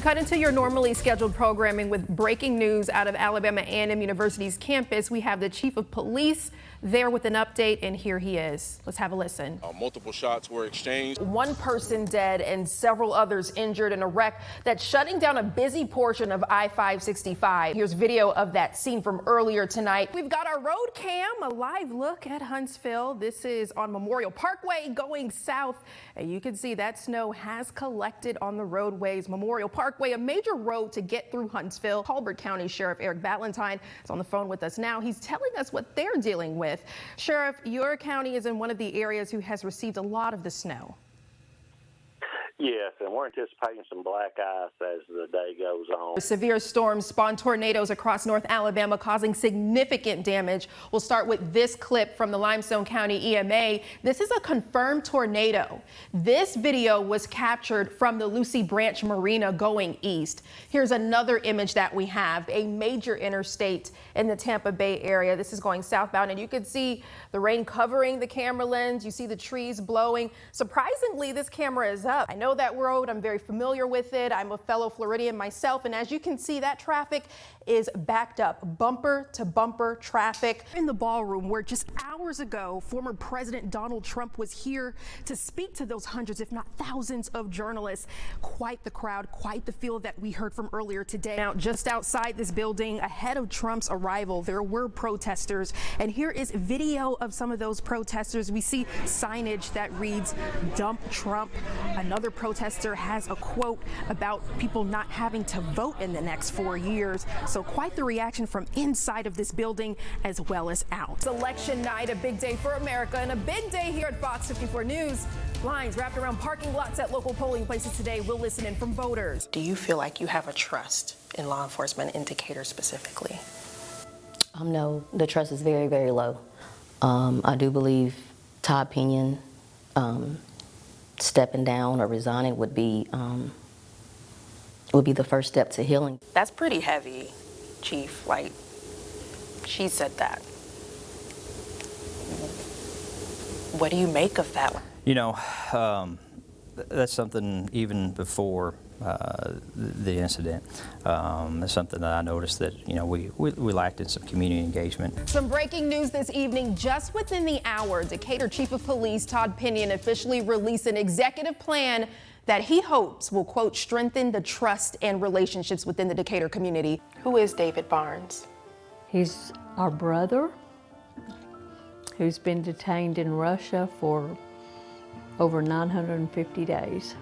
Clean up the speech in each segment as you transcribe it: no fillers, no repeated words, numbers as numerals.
We cut into your normally scheduled programming with breaking news out of Alabama A&M University's campus. We have the chief of police there with an update, and here he is. Let's have a listen. Multiple shots were exchanged. One person dead and several others injured in a wreck that's shutting down a busy portion of I-565. Here's video of that scene from earlier tonight. We've got our road cam, a live look at Huntsville. This is on Memorial Parkway going south, and you can see that snow has collected on the roadways. Memorial Parkway, a major road to get through Huntsville. Colbert County Sheriff Eric Valentine is on the phone with us now. He's telling us what they're dealing with. Sheriff, your county is in one of the areas who has received a lot of the snow. Yes, and we're anticipating some black ice as the day goes on. Severe storms spawned tornadoes across North Alabama, causing significant damage. We'll start with this clip from the Limestone County EMA. This is a confirmed tornado. This video was captured from the Lucy Branch Marina going east. Here's another image that we have, a major interstate in the Tampa Bay area. This is going southbound, and you can see the rain covering the camera lens. You see the trees blowing. Surprisingly, this camera is up. I know that road. I'm very familiar with it. I'm a fellow Floridian myself, and as you can see, that traffic is backed up, bumper to bumper traffic. In the ballroom where just hours ago, former President Donald Trump was here to speak to those hundreds, if not thousands of journalists. Quite the crowd, quite the feel that we heard from earlier today. Now, just outside this building, ahead of Trump's arrival, there were protesters, and here is video of some of those protesters. We see signage that reads, "Dump Trump." Another protester has a quote about people not having to vote in the next 4 years. So quite the reaction from inside of this building as well as out. It's election night, a big day for America, and a big day here at Fox 54 News. Lines wrapped around parking lots at local polling places today. We'll listen in from voters. Do you feel like you have a trust in law enforcement, in Decatur specifically? No, the trust is very, very low. I do believe Todd Pinion stepping down or resigning would be the first step to healing. That's pretty heavy, Chief. Like, she said that. What do you make of that? You know, that's something even before the incident. It's something that I noticed that, you know, we lacked in some community engagement. Some breaking news this evening. Just within the hour, Decatur Chief of Police Todd Pinion officially released an executive plan that he hopes will, quote, strengthen the trust and relationships within the Decatur community. Who is David Barnes? He's our brother who's been detained in Russia for over 950 days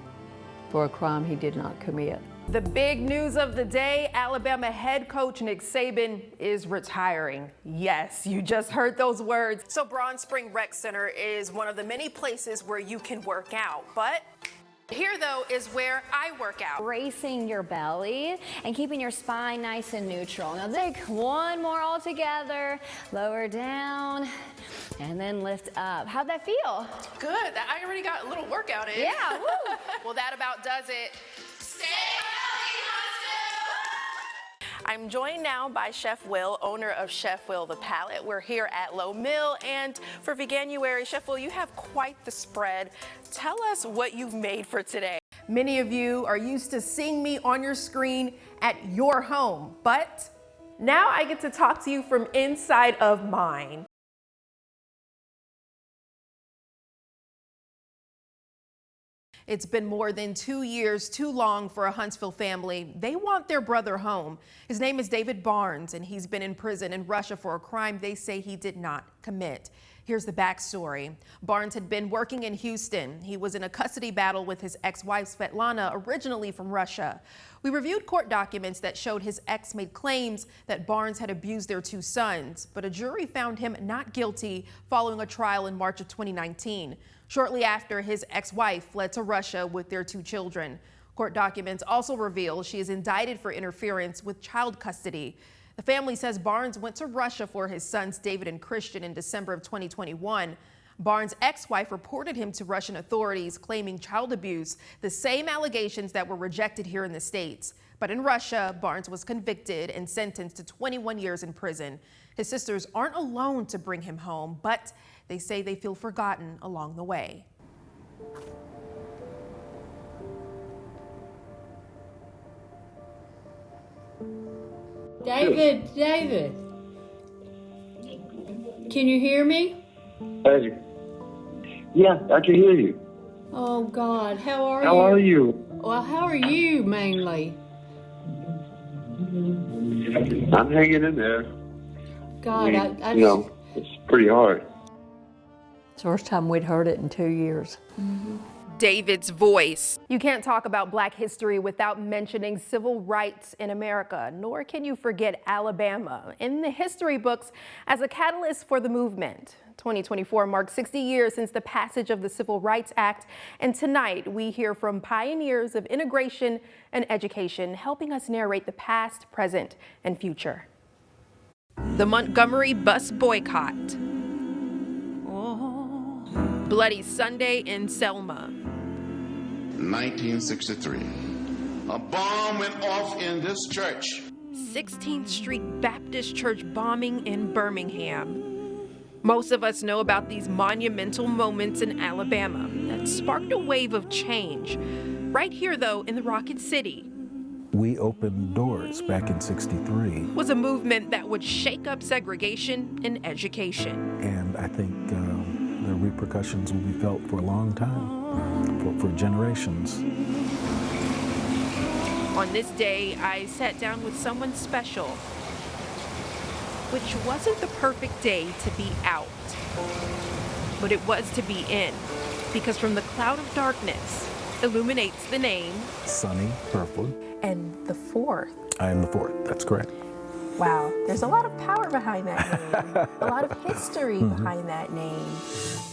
for a crime he did not commit. The big news of the day, Alabama head coach Nick Saban is retiring. Yes, you just heard those words. So Bronze Spring Rec Center is one of the many places where you can work out, but here, though, is where I work out. Bracing your belly and keeping your spine nice and neutral. Now take one more all together, lower down, and then lift up. How'd that feel? Good. I already got a little workout in. Yeah, woo. Well, that about does it. Stay healthy, Huntsville! I'm joined now by Chef Will, owner of Chef Will the Palette. We're here at Low Mill, and for Veganuary, Chef Will, you have quite the spread. Tell us what you've made for today. Many of you are used to seeing me on your screen at your home, but now I get to talk to you from inside of mine. It's been more than 2 years, too long for a Huntsville family. They want their brother home. His name is David Barnes, and he's been in prison in Russia for a crime they say he did not commit. Here's the backstory. Barnes had been working in Houston. He was in a custody battle with his ex-wife Svetlana, originally from Russia. We reviewed court documents that showed his ex made claims that Barnes had abused their 2 sons, but a jury found him not guilty following a trial in March of 2019. Shortly after, his ex-wife fled to Russia with their 2 children. Court documents also reveal she is indicted for interference with child custody. The family says Barnes went to Russia for his sons David and Christian in December of 2021. Barnes' ex-wife reported him to Russian authorities claiming child abuse, the same allegations that were rejected here in the States. But in Russia, Barnes was convicted and sentenced to 21 years in prison. His sisters aren't alone to bring him home, but they say they feel forgotten along the way. " David, David. Can you hear me? Yeah, I can hear you. Oh, God, how are you? How are you? Well, how are you mainly? I'm hanging in there. God, It's pretty hard. It's the first time we'd heard it in 2 years. David's voice. You can't talk about Black history without mentioning civil rights in America, nor can you forget Alabama in the history books as a catalyst for the movement. 2024 marks 60 years since the passage of the Civil Rights Act, and tonight we hear from pioneers of integration and education, helping us narrate the past, present, and future. The Montgomery bus boycott. Bloody Sunday in Selma. 1963. A bomb went off in this church. 16th Street Baptist Church bombing in Birmingham. Most of us know about these monumental moments in Alabama that sparked a wave of change. Right here, though, in the Rocket City, we opened doors back in '63. Was a movement that would shake up segregation in education. And I think the repercussions will be felt for a long time, for generations. On this day, I sat down with someone special, which wasn't the perfect day to be out, but it was to be in, because from the cloud of darkness illuminates the name Sonny Herford. And the fourth. I am the fourth, that's correct. Wow, there's a lot of power behind that name, a lot of history behind that name.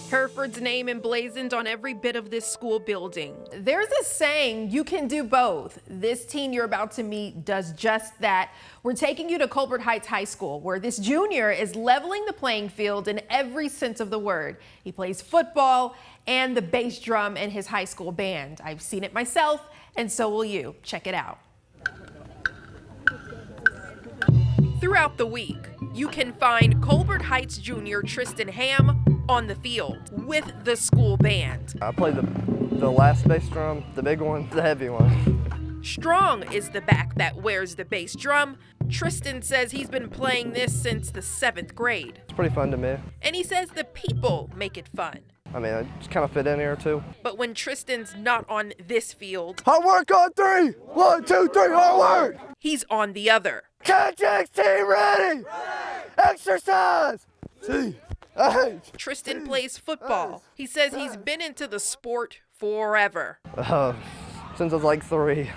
Hereford's name emblazoned on every bit of this school building. There's a saying, you can do both. This teen you're about to meet does just that. We're taking you to Colbert Heights High School, where this junior is leveling the playing field in every sense of the word. He plays football and the bass drum in his high school band. I've seen it myself, and so will you. Check it out. Throughout the week, you can find Colbert Heights junior Tristan Ham on the field with the school band. I play the last bass drum, the big one, the heavy one. Strong is the back that wears the bass drum. Tristan says he's been playing this since the 7th grade. It's pretty fun to me. And he says the people make it fun. I mean, I just kind of fit in here too. But when Tristan's not on this field, hard work on 3. 1, 2, 3, hard work. He's on the other. Context team ready. Exercise. See. Tristan plays football. He says he's been into the sport forever. Since I was like 3.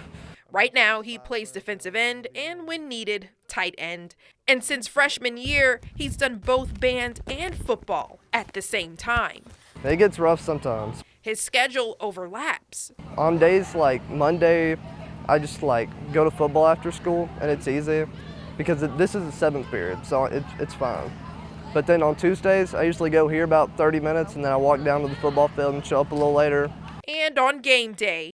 Right now, he plays defensive end and, when needed, tight end. And since freshman year, he's done both band and football at the same time. It gets rough sometimes. His schedule overlaps. On days like Monday, I just go to football after school, and it's easy because this is the 7th period, so it's fine. But then on Tuesdays, I usually go here about 30 minutes, and then I walk down to the football field and show up a little later. And on game day,